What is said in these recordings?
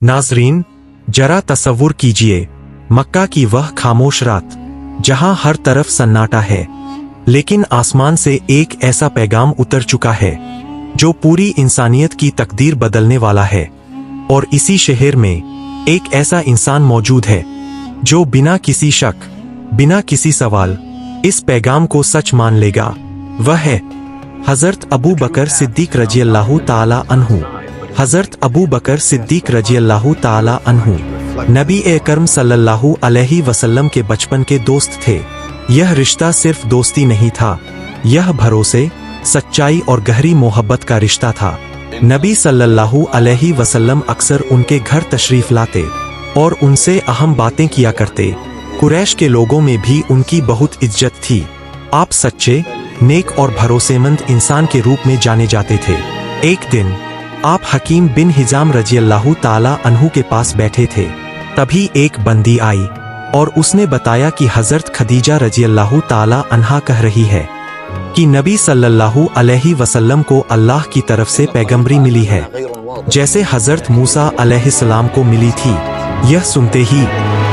नाजरीन, जरा तसव्वुर कीजिए मक्का की वह खामोश रात जहां हर तरफ सन्नाटा है, लेकिन आसमान से एक ऐसा पैगाम उतर चुका है जो पूरी इंसानियत की तकदीर बदलने वाला है। और इसी शहर में एक ऐसा इंसान मौजूद है जो बिना किसी शक, बिना किसी सवाल इस पैगाम को सच मान लेगा। वह है हजरत अबू बकर सिद्दीक रज़ियल्लाहु ताला अन्हु। हजरत अबू बकर सिद्दीक रज़ियल्लाहु ताला अन्हु नबी अकरम सल्लल्लाहु अलैहि वसल्लम के बचपन के दोस्त थे। यह रिश्ता सिर्फ दोस्ती नहीं था, यह भरोसे, सच्चाई और गहरी मोहब्बत का रिश्ता था। नबी सल्लल्लाहु अलैहि वसल्लम अक्सर उनके घर तशरीफ लाते और उनसे अहम बातें किया करते। कुरैश के लोगों में भी उनकी बहुत इज्जत थी। आप सच्चे, नेक और भरोसेमंद इंसान के रूप में जाने जाते थे। एक दिन आप हकीम बिन हिजाम रज़ियल्लाहु ताला अन्हु के पास बैठे थे। तभी एक बंदी आई और उसने बताया कि हजरत खदीजा रज़ियल्लाहु ताला अन्हा कह रही है कि नबी सल्लल्लाहु अलैहि वसल्लम को अल्लाह की तरफ से पैगंबरी मिली है, जैसे हजरत मूसा अलैहिस्सलाम को मिली थी। यह सुनते ही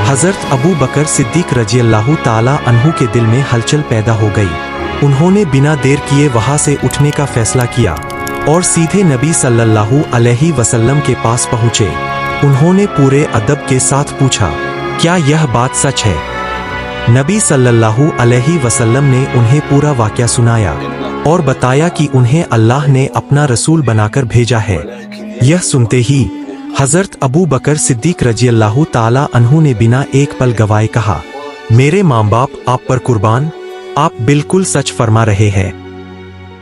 हजरत अबू बकर सिद्दीक रज़ियल्लाहु ताला अन्हु के दिल में हलचल पैदा हो गई। उन्होंने बिना देर किए वहां से उठने का फैसला किया और सीधे नबी सल्लल्लाहु अलैहि वसल्लम के पास पहुंचे। उन्होंने पूरे अदब के साथ पूछा, क्या यह बात सच है? नबी सल्लल्लाहु अलैहि वसल्लम ने उन्हें पूरा वाक़या सुनाया और बताया कि उन्हें अल्लाह ने अपना रसूल बनाकर भेजा है। यह सुनते ही हजरत अबू बकर सिद्दीक रज़ियल्लाहु ताला अन्हु ने बिना एक पल गवाए कहा, मेरे माँ बाप आप पर कुर्बान, आप बिल्कुल सच फरमा रहे हैं।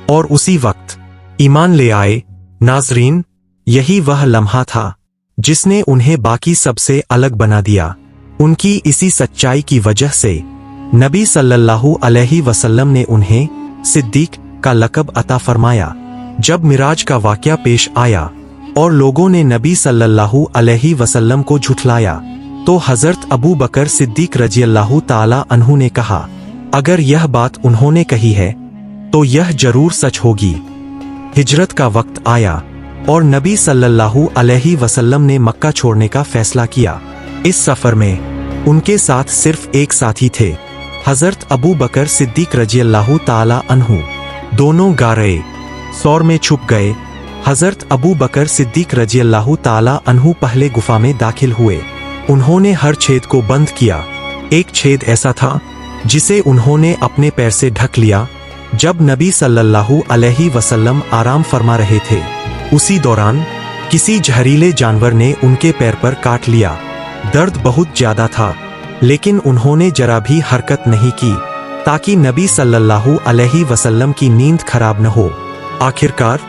और उसी वक्त ईमान ले आए। नाजरीन, यही वह लम्हा था जिसने उन्हें बाकी सबसे अलग बना दिया। उनकी इसी सच्चाई की वजह से नबी सल्लल्लाहु अलैहि वसल्लम ने उन्हें सिद्दीक का लक़ब अता फरमाया। जब मिराज का वाक़या पेश आया और लोगों ने नबी सल्लल्लाहु अलैहि वसल्लम को झुठलाया, तो हजरत अबू बकर सिद्दीक रज़ियल्लाहु ताला अन्हु ने कहा, अगर यह बात उन्होंने कही है तो यह जरूर सच होगी। हिजरत का वक्त आया और नबी सल्लल्लाहु अलैहि वसल्लम ने मक्का छोड़ने का फैसला किया। इस सफर में उनके साथ सिर्फ एक साथी थे, हजरत अबू बकर सिद्दीक रज़ियल्लाहु ताला अन्हु। दोनों गारे सौर में छुप गए। हजरत अबू बकर सिद्दीक रज़ियल्लाहु ताला अन्हु पहले गुफा में दाखिल हुए। उन्होंने हर छेद को बंद किया। एक छेद ऐसा था जिसे उन्होंने अपने पैर से ढक लिया जब नबी सल्लल्लाहु अलैहि वसल्लम आराम फरमा रहे थे। उसी दौरान किसी जहरीले जानवर ने उनके पैर पर काट लिया। दर्द बहुत ज्यादा था, लेकिन उन्होंने जरा भी हरकत नहीं की ताकि नबी सल्लल्लाहु अलैहि वसल्लम की नींद खराब न हो। आखिरकार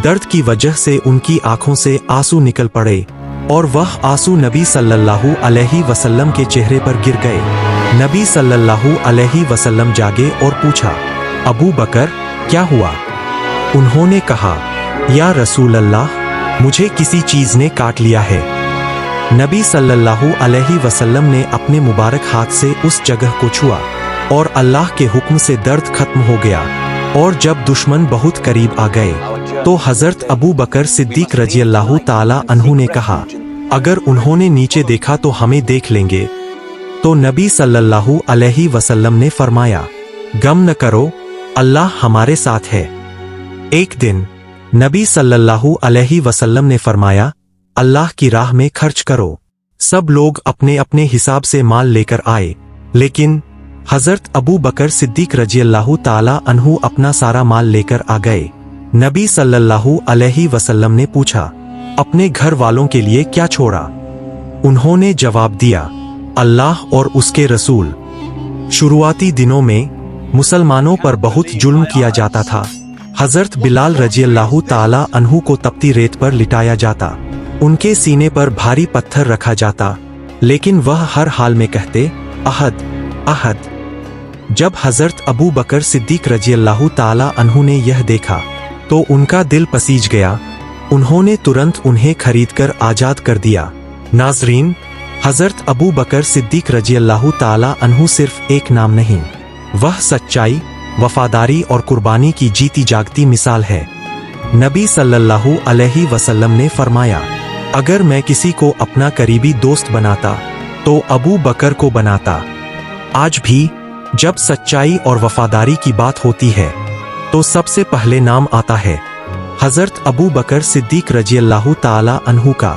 दर्द की वजह से उनकी आंखों से आंसू निकल पड़े और वह आंसू नबी सल्लल्लाहु अलैहि वसल्लम के चेहरे पर गिर गए। नबी सल्लल्लाहु अलैहि वसल्लम जागे और पूछा, अबू बकर, क्या हुआ? उन्होंने कहा, या रसूल अल्लाह, मुझे किसी चीज ने काट लिया है। नबी सल्लल्लाहु अलैहि वसल्लम ने अपने मुबारक हाथ से उस जगह को छुआ और अल्लाह के हुक्म से दर्द खत्म हो गया। और जब दुश्मन बहुत करीब आ गए तो हजरत अबू बकर सिद्दीक रज़ियल्लाहु ताला अन्हु ने कहा, अगर उन्होंने नीचे देखा तो हमें देख लेंगे। तो नबी सल्लल्लाहु अलैहि वसल्लम ने फरमाया, गम न करो, अल्लाह हमारे साथ है। एक दिन नबी सल्लल्लाहु अलैहि वसल्लम ने फरमाया, अल्लाह की राह में खर्च करो। सब लोग अपने अपने हिसाब से माल लेकर आए, लेकिन हजरत अबू बकर सिद्दीक रज़ियल्लाहु ताला अन्हु अपना सारा माल लेकर आ गए। नबी सल्लल्लाहु अलैहि वसल्लम ने पूछा, अपने घर वालों के लिए क्या छोड़ा? उन्होंने जवाब दिया, अल्लाह और उसके रसूल। शुरुआती दिनों में मुसलमानों पर बहुत जुल्म किया जाता था। हजरत बिलाल रज़ियल्लाहु ताला अन्हु को तपती रेत पर लिटाया जाता, उनके सीने पर भारी पत्थर रखा जाता, लेकिन वह हर हाल में कहते, अहद अहद। जब हजरत अबू बकर सिद्दीक रज़ियल्लाहु ताला अन्हु ने यह देखा तो उनका दिल पसीज गया। उन्होंने तुरंत उन्हें खरीदकर आजाद कर दिया। नाजरीन, हजरत अबू बकर सिद्दीक रज़ियल्लाहु ताला अन्हु सिर्फ एक नाम नहीं, वह सच्चाई, वफादारी और कुर्बानी की जीती जागती मिसाल है। नबी सल्लल्लाहु अलैहि वसल्लम ने फरमाया, अगर मैं किसी को अपना करीबी दोस्त बनाता तो अबू बकर को बनाता। आज भी जब सच्चाई और वफादारी की बात होती है तो सबसे पहले नाम आता है हजरत अबू बकर सिद्दीक रजी अल्लाह ताला अन्हु का।